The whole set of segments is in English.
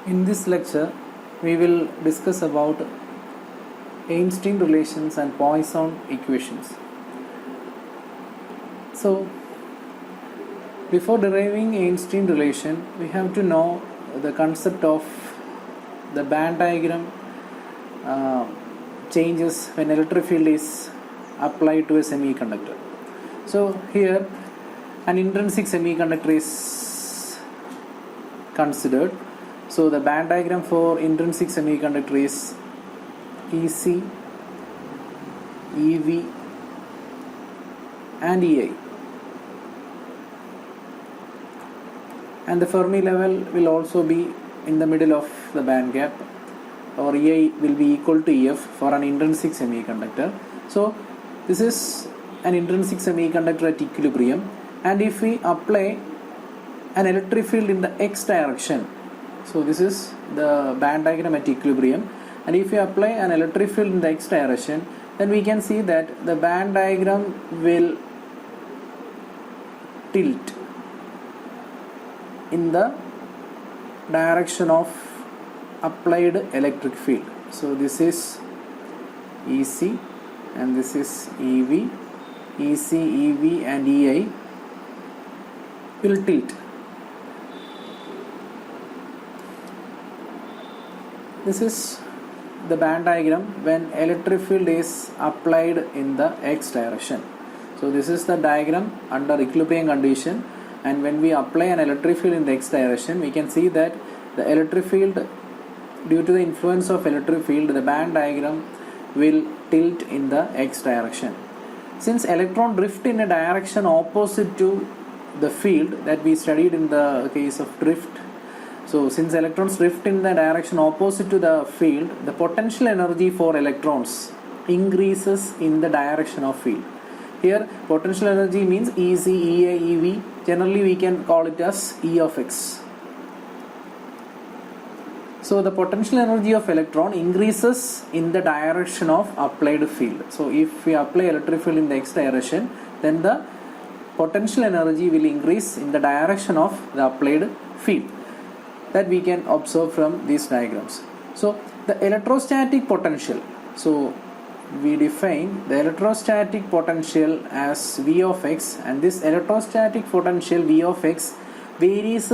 In this lecture, we will discuss about Einstein relations and Poisson equations. So, before deriving Einstein relation, we have to know the concept of the band diagram changes when electric field is applied to a semiconductor. So, here an intrinsic semiconductor is considered. So the band diagram for intrinsic semiconductor is EC, EV and EI, and the Fermi level will also be in the middle of the band gap, or EI will be equal to EF for an intrinsic semiconductor. So this is an intrinsic semiconductor at equilibrium, and if we apply an electric field in the x direction, so this is the band diagram at equilibrium, and if we apply an electric field in the x direction, then we can see that the band diagram will tilt in the direction of applied electric field. So this is EC and this is EV. EC, EV and EI will tilt. This is the band diagram when electric field is applied in the x direction. So this is the diagram under equilibrium condition, and when we apply an electric field in the x direction, we can see that the electric field, due to the influence of electric field, the band diagram will tilt in the x direction. Since electron drift in a direction opposite to the field that we studied in the case of drift, so since electrons drift in the direction opposite to the field, the potential energy for electrons increases in the direction of field. Here potential energy means EC, EA, EV. Generally we can call it as E of x. So the potential energy of electron increases in the direction of applied field. So if we apply electric field in the x direction, then the potential energy will increase in the direction of the applied field. That we can observe from these diagrams. So the electrostatic potential, so we define the electrostatic potential as V of x, and this electrostatic potential V of x varies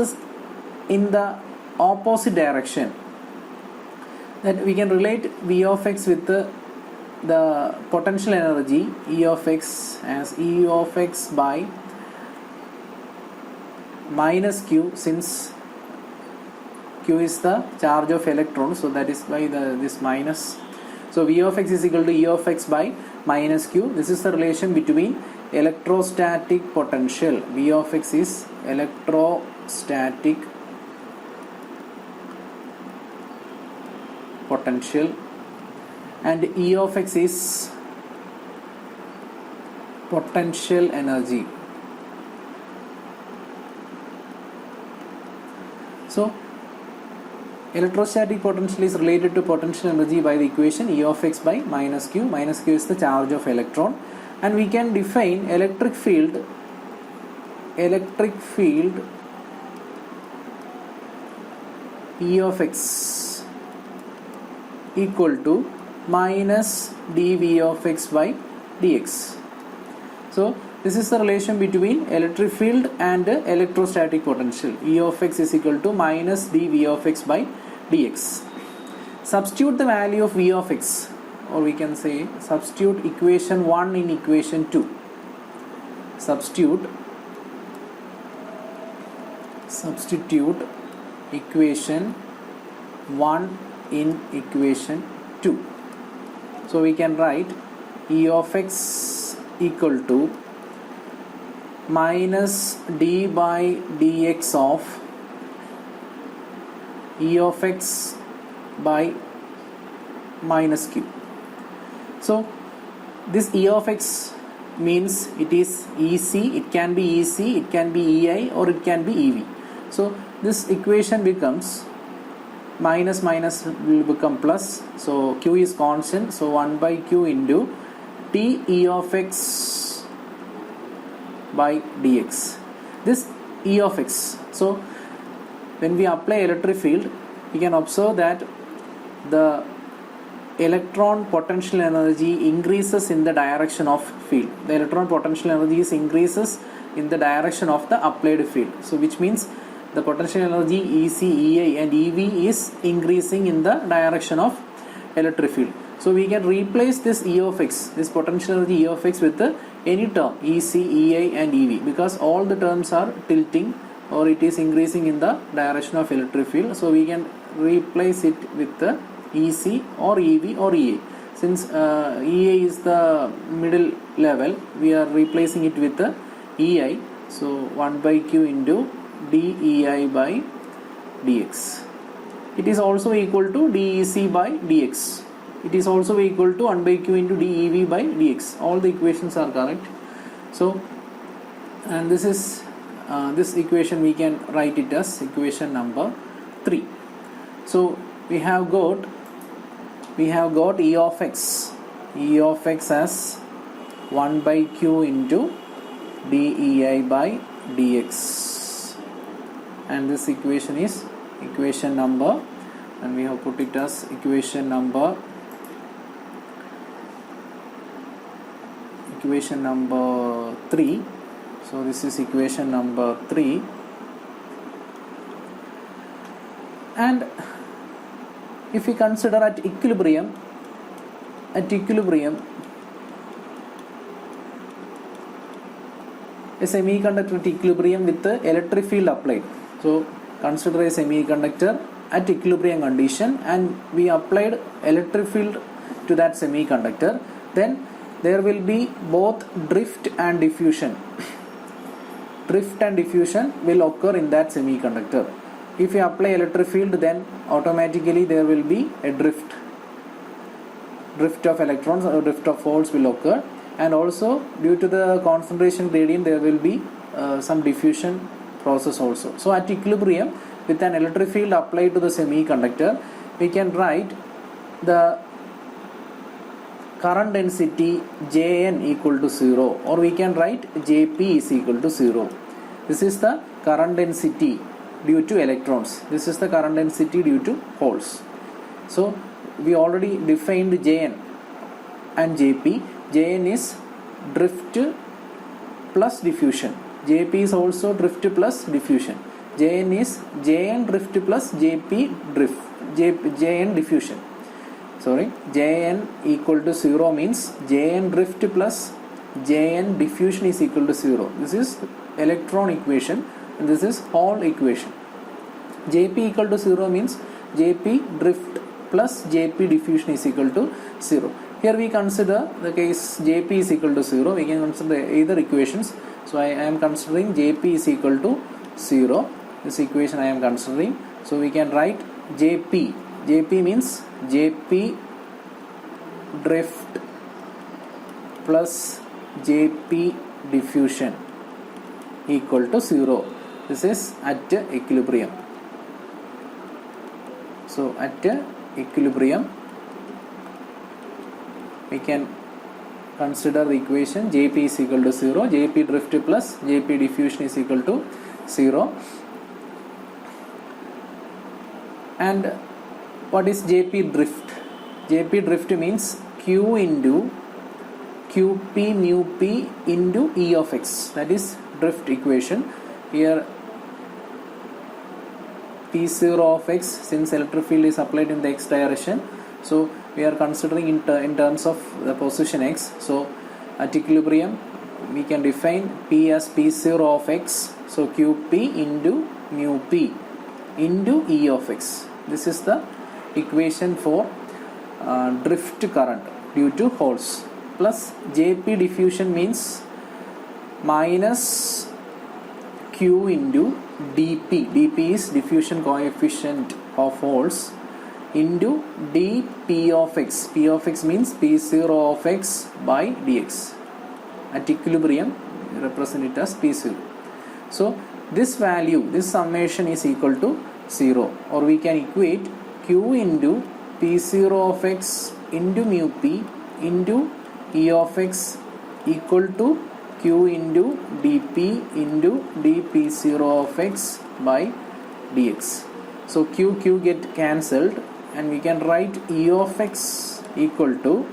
in the opposite direction. That we can relate V of x with the potential energy E of x as E of x by minus Q, since Q is the charge of electrons, so that is by this minus. So V of x is equal to E of x by minus Q. This is the relation between electrostatic potential. V of x is electrostatic potential and E of x is potential energy. So electrostatic potential is related to potential energy by the equation E of x by minus Q. Minus Q is the charge of electron, and we can define electric field E of x equal to minus dV of x by dx. So this is the relation between electric field and electrostatic potential. E of x is equal to minus dV of x by dx. Substitute the value of V of x, or we can say substitute equation 1 in equation 2. Substitute equation 1 in equation 2. So we can write E of x equal to minus d by dx of E of x by minus Q. So this E of x means it is EC, it can be EC, it can be EI, or it can be EV. So this equation becomes minus will become plus, so Q is constant, so 1 by Q into t E of x by dx. This E of x, so when we apply electric field we can observe that the electron potential energy increases in the direction of field. The electron potential energy increases in the direction of the applied field. So which means the potential energy EC, EI and EV is increasing in the direction of electric field. So we can replace this E of x, this potential energy E of x with any term EC, EI and EV, because all the terms are tilting or it is increasing in the direction of electric field. So we can replace it with the EC or EV or EA. Since EA is the middle level, we are replacing it with the EI. So 1 by Q into dEI by dx. It is also equal to dEC by dx. It is also equal to 1 by Q into dEV by dx. All the equations are correct. So, and this is this equation we can write it as equation number 3. So we have got E of x as 1 by Q into dEI by dx, and this equation is equation number, and we have put it as equation number 3. So this is equation number 3, and if we consider at equilibrium a semiconductor at equilibrium with the electric field applied. So consider a semiconductor at equilibrium condition and we applied electric field to that semiconductor, then there will be both drift and diffusion. Drift and diffusion will occur in that semiconductor. If you apply electric field, then automatically there will be a drift of electrons or drift of holes will occur, and also due to the concentration gradient there will be some diffusion process also. So at equilibrium with an electric field applied to the semiconductor, we can write the current density Jn equal to 0, or we can write Jp is equal to 0. This is the current density due to electrons. This is the current density due to holes. So we already defined Jn and Jp. Jn is drift plus diffusion. Jp is also drift plus diffusion. Jn is Jn drift plus Jp drift. Jn diffusion. Jn equal to 0 means Jn drift plus Jn diffusion is equal to 0. This is electron equation and this is Hall equation. Jp equal to 0 means Jp drift plus Jp diffusion is equal to 0. Here we consider the case Jp is equal to 0. We can consider either equations. So I am considering Jp is equal to 0. This equation I am considering. So we can write Jp. Jp means Jp drift plus Jp diffusion equal to 0. This is at equilibrium. So at equilibrium we can consider the equation Jp is equal to 0, Jp drift plus Jp diffusion is equal to 0. And what is Jp drift? Jp drift means Q into Qp mu p into E of x. That is drift equation. Here P0 of x, since electric field is applied in the x direction, so we are considering in terms of the position x. So at equilibrium we can define P as P0 of x. So Qp into mu p into E of x. This is the equation for drift current due to holes. Plus Jp diffusion means minus Q into dP. dP is diffusion coefficient of holes into dP of x. P of x means P0 of x by dx. At equilibrium we represent it as P0. So this value, this summation is equal to 0, or we can equate Q into P0 of x into mu p into E of x equal to Q into dP into dP0 of x by dx. So q get cancelled, and we can write E of x equal to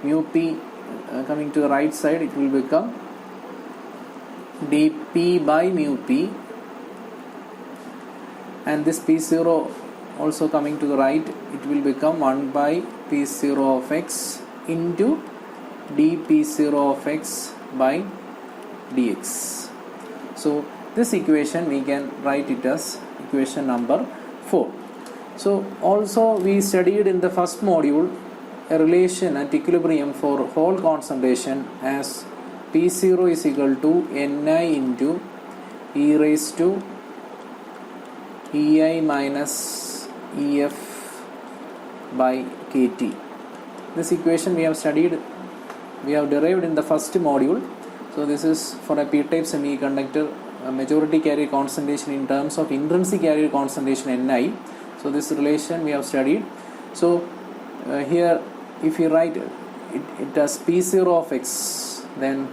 mu p, coming to the right side it will become dp by mu p, and this p0 also coming to the right, it will become 1 by p0 of x into dp0 of x by dx. So this equation we can write it as equation number 4. So also we studied in the first module a relation at equilibrium for whole concentration as P0 is equal to Ni into e raised to Ei minus Ef by Kt. This equation we have studied, we have derived in the first module. So this is for a p-type semiconductor, a majority carrier concentration in terms of intrinsic carrier concentration Ni. So this relation we have studied. So here if you write it as P0 of x, then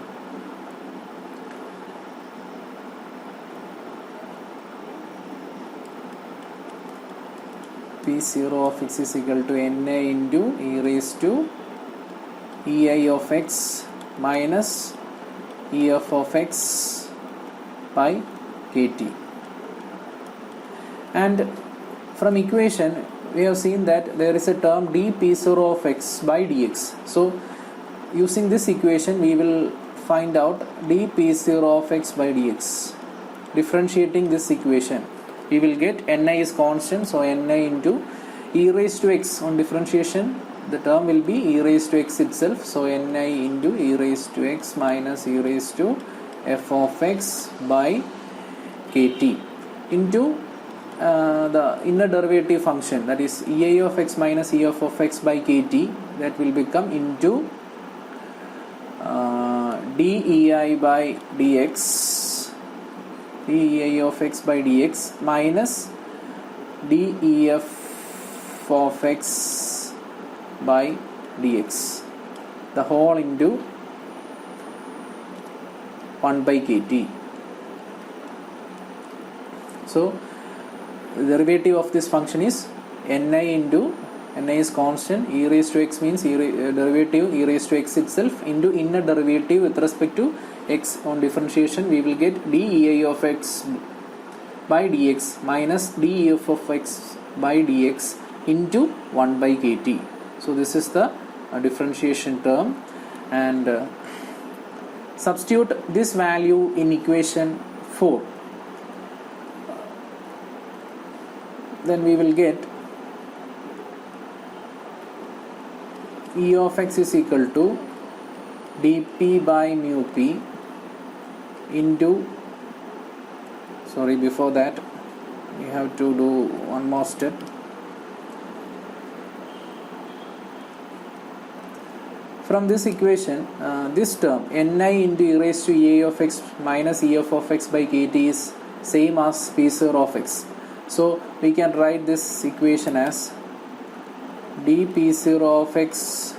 P0 of x is equal to Na into e raised to Ei of x minus Ef of x by Kt. And from equation we have seen that there is a term dp0 of x by dx. So using this equation we will find out dp0 of x by dx. Differentiating this equation we will get Ni is constant, so Ni into e raised to x. On differentiation the term will be e raised to x itself, so Ni into e raised to x minus e raised to f of x by Kt into the inner derivative function, that is Ei of x minus Ef of x by Kt, that will become into dEi by dx, dEi of x by dx minus dEf of x by dx, the whole into 1 by Kt. So the derivative of this function is Ni into, Ni is constant, e raised to x means derivative e raised to x itself into inner derivative with respect to x. On differentiation we will get dEi of x by dx minus dEf of x by dx into 1 by Kt. So this is the differentiation term, and substitute this value in equation 4. Then we will get E of x is equal to dp by mu p into, sorry, before that we have to do one more step. From this equation, this term Ni into e raised to A of x minus Ef of x by Kt is same as P0 of x. So we can write this equation as dp0 of x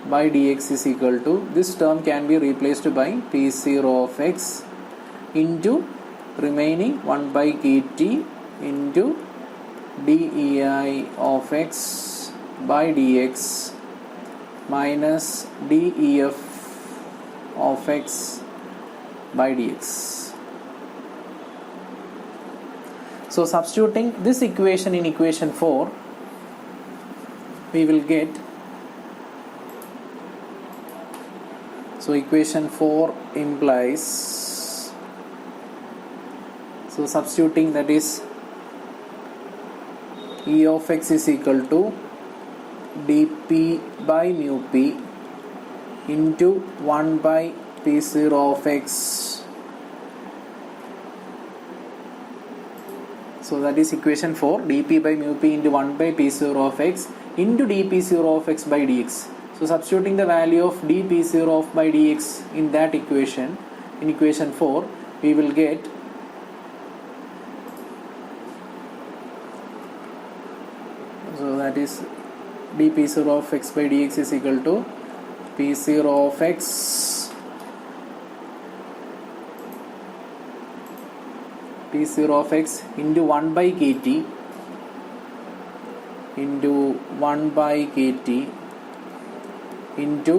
by dx is equal to, this term can be replaced by p0 of x into remaining 1 by Kt into dEi of x by dx minus dEf of x by dx. So substituting this equation in equation 4, we will get, so equation 4 implies, so substituting, that is E of x is equal to dp by mu p into 1 by p0 of x. So that is equation 4, dp by mu p into 1 by p0 of x into dp0 of x by dx. So substituting the value of dp0 of by dx in that equation, in equation 4, we will get so that is dp0 of x by dx is equal to p0 of x P0 of x into 1 by kt into 1 by kt into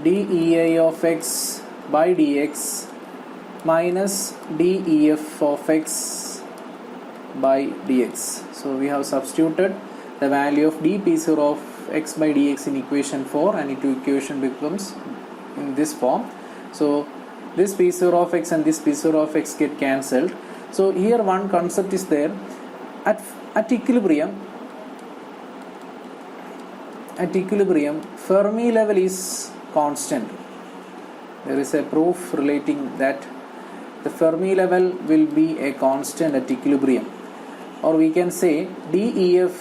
dEi of x by dx minus dEf of x by dx. So we have substituted the value of dP0 of x by dx in equation 4 and equation becomes in this form. So this P0 of x and this P0 of x get cancelled. So here one concept is there. At equilibrium, Fermi level is constant. There is a proof relating that the Fermi level will be a constant at equilibrium, or we can say dEf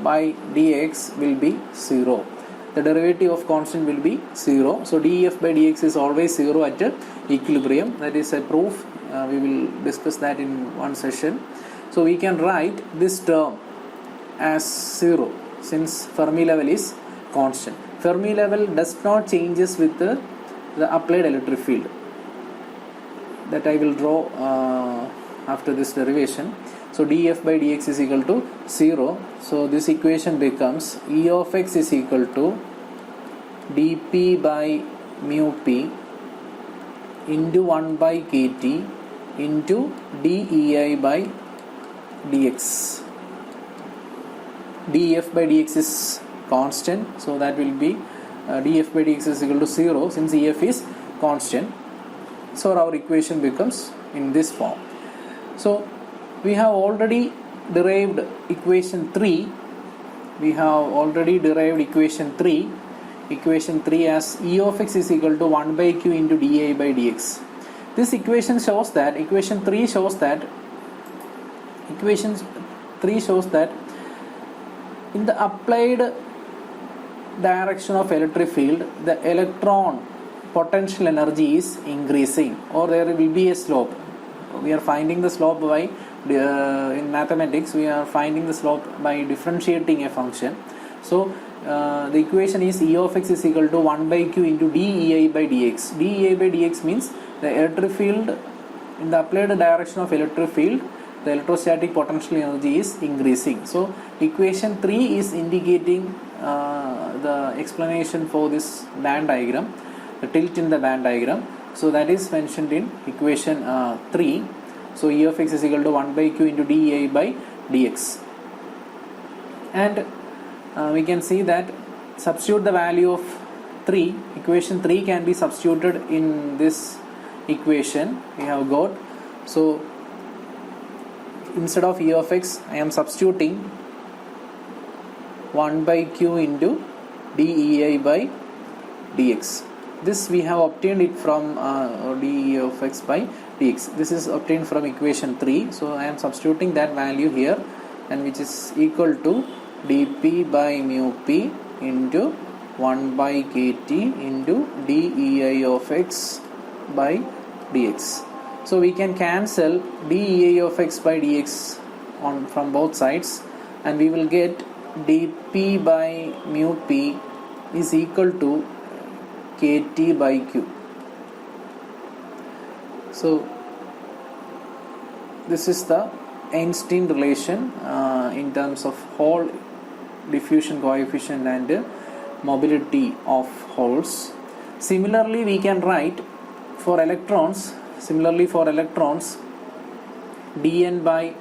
by dx will be 0. The derivative of constant will be 0. So dEf by dx is always 0 at equilibrium. That is a proof. We will discuss that in one session. So we can write this term as 0 since Fermi level is constant. Fermi level does not changes with the applied electric field. That I will draw after this derivation. So dF by dx is equal to 0. So this equation becomes E of x is equal to dP by mu p into 1 by kt into dEi by dx. dF by dx is constant, so that will be dF by dx is equal to 0 since EF is constant. So our equation becomes in this form. So we have already derived equation 3. Equation 3 as E of x is equal to 1 by q into dA by dx. This equation shows that equation 3 shows that in the applied direction of electric field, the electron potential energy is increasing, or there will be a slope. We are finding the slope by in mathematics we are finding the slope by differentiating a function. So the equation is E of x is equal to 1 by q into dEi by dx. dEi by dx means the electric field in the applied direction of electric field, the electrostatic potential energy is increasing. So equation 3 is indicating the explanation for this band diagram, the tilt in the band diagram. So that is mentioned in equation 3. So E of x is equal to 1 by q into dEi by dx. And we can see that substitute the value of 3, equation 3 can be substituted in this equation we have got. So instead of E of x, I am substituting 1 by q into dEi by dx. This we have obtained it from dE of x by dx. This is obtained from equation 3. So I am substituting that value here, and which is equal to dP by mu p into 1 by kt into dEi of x by dx. So we can cancel dEi of x by dx from both sides, and we will get dP by mu p is equal to kt by q. So this is the Einstein relation in terms of Hall diffusion coefficient and mobility of holes. Similarly we can write for electrons, dN by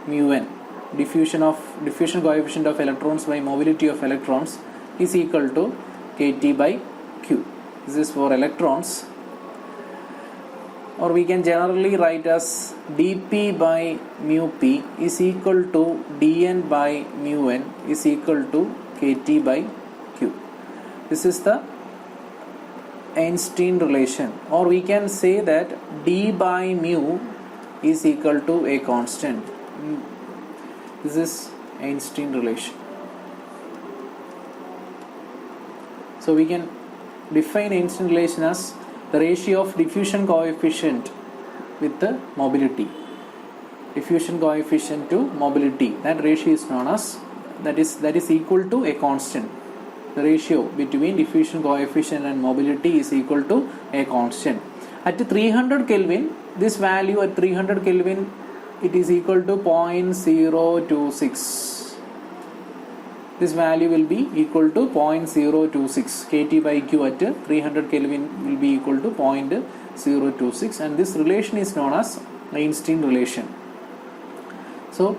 mu n, diffusion coefficient of electrons by mobility of electrons is equal to kt by q. This is for electrons. Or we can generally write as dP by mu p is equal to dN by mu n is equal to kt by q. This is the Einstein relation. Or we can say that d by mu is equal to a constant. This is Einstein relation. So we can define Einstein relation as the ratio of diffusion coefficient with the mobility. Diffusion coefficient to mobility. That ratio is known as that is equal to a constant. The ratio between diffusion coefficient and mobility is equal to a constant. At 300 Kelvin, this value at 300 Kelvin, it is equal to 0.026. This value will be equal to 0.026. KT by Q at 300 Kelvin will be equal to 0.026, and this relation is known as Einstein relation. So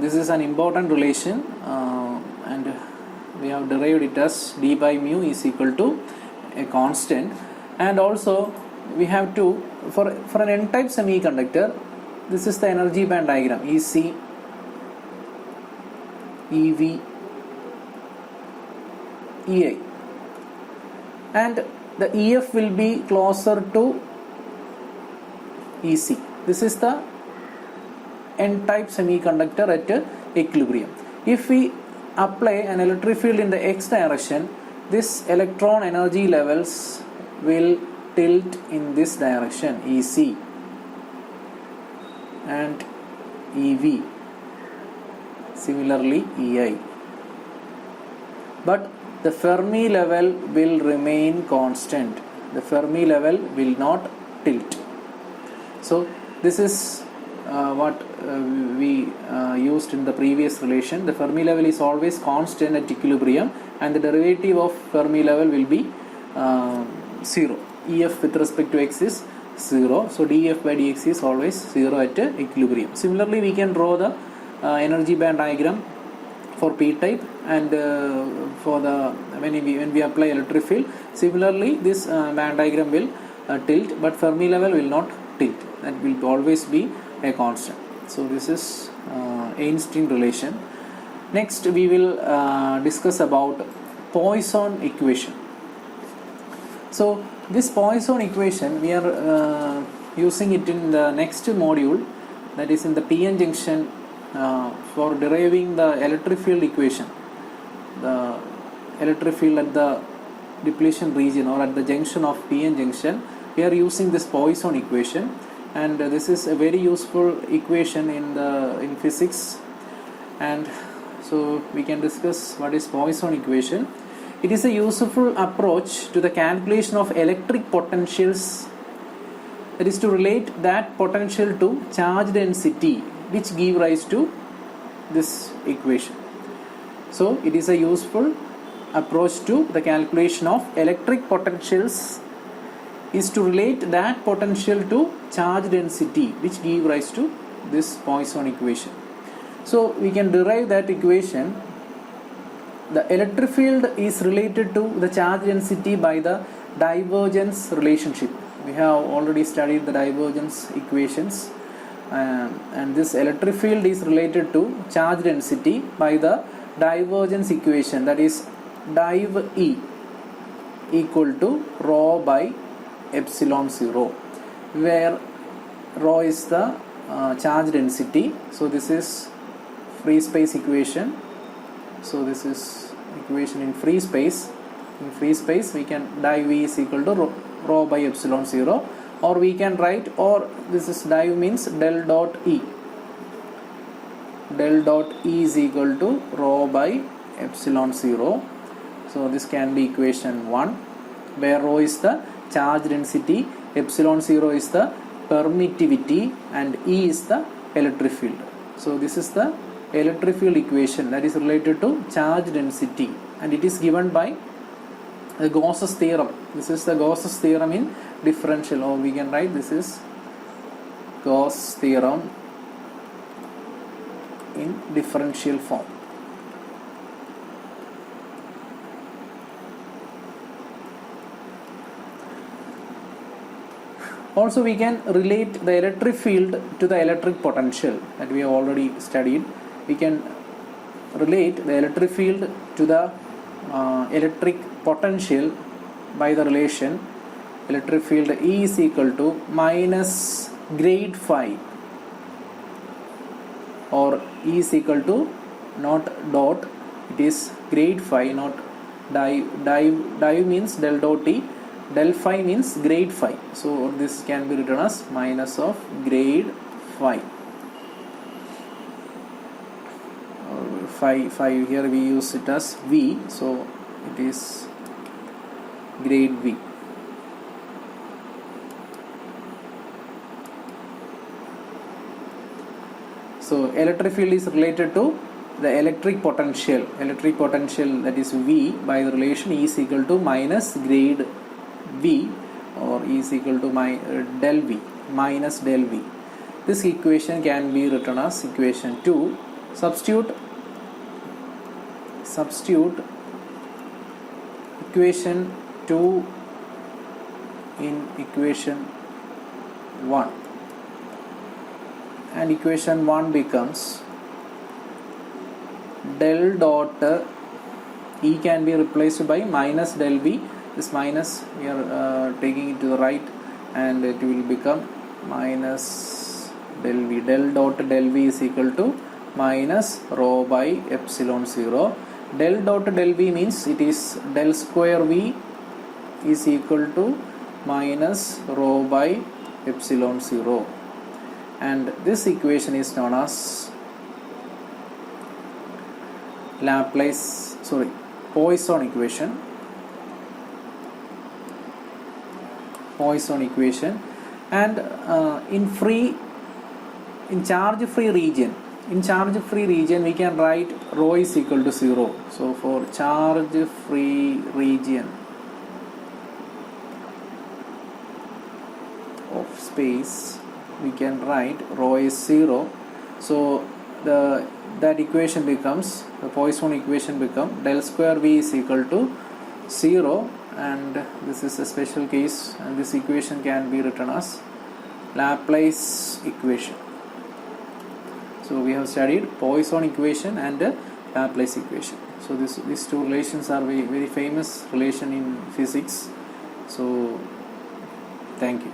this is an important relation, and we have derived it as d by mu is equal to a constant. And also we have to, for an n-type semiconductor, this is the energy band diagram: EC, EV, EI, and the EF will be closer to EC. This is the n-type semiconductor at equilibrium. If we apply an electric field in the x direction, this electron energy levels will tilt in this direction, EC and EV, similarly EI. But the Fermi level will remain constant. The Fermi level will not tilt. So this is what we used in the previous relation. The Fermi level is always constant at equilibrium, and the derivative of Fermi level will be 0. EF with respect to x is 0. So dF by dx is always 0 at equilibrium. Similarly, we can draw the energy band diagram for p-type, and for the when we apply electric field. Similarly, this band diagram will tilt, but Fermi level will not tilt. That will always be a constant. So this is Einstein relation. Next we will discuss about Poisson equation. So this Poisson equation, we are using it in the next module, that is in the PN junction, for deriving the electric field equation. The electric field at the depletion region or at the junction of PN junction, we are using this Poisson equation, and this is a very useful equation in physics. And so we can discuss what is Poisson equation. It is a useful approach to the calculation of electric potentials, that is to relate that potential to charge density, which give rise to this equation. So it is a useful approach to the calculation of electric potentials is to relate that potential to charge density, which give rise to this Poisson equation. So we can derive that equation. The electric field is related to the charge density by the divergence relationship. We have already studied the divergence equations, and this electric field is related to charge density by the divergence equation, that is div E equal to rho by epsilon 0, where rho is the charge density. So this is free space equation. So this is equation in free space. In free space, we can div E is equal to rho by epsilon 0, or we can write, or this is div means del dot E. Del dot E is equal to rho by epsilon 0. So this can be equation 1, where rho is the charge density, epsilon 0 is the permittivity, and E is the electric field. So this is the electric field equation that is related to charge density, and it is given by the Gauss's theorem. This is the Gauss's theorem in differential, or we can write this is Gauss theorem in differential form. Also we can relate the electric field to the electric potential that we have already studied. We can relate the electric field to the electric potential by the relation electric field E is equal to minus grade phi, or E is equal to not dot, it is grade phi, not div means del dot E, del phi means grade phi. So this can be written as minus of grade phi. Phi here we use it as V, so it is grade V. So electric field is related to the electric potential that is V by the relation E is equal to minus grade V, or E is equal to del V minus del V. This equation can be written as equation 2. Substitute equation 2 in equation 1, and equation 1 becomes del dot E can be replaced by minus del V. This minus we are taking it to the right, and it will become minus del V. Del dot del V is equal to minus rho by epsilon 0. Del dot del V means it is del square V is equal to minus rho by epsilon 0, and this equation is known as Poisson equation. And in charge free region we can write rho is equal to 0. So for charge free region of space we can write rho is 0. So that equation becomes, the Poisson equation becomes del square V is equal to 0, and this is a special case, and this equation can be written as Laplace equation. So we have studied Poisson equation and Laplace equation. So these two relations are very, very famous relation in physics. So thank you.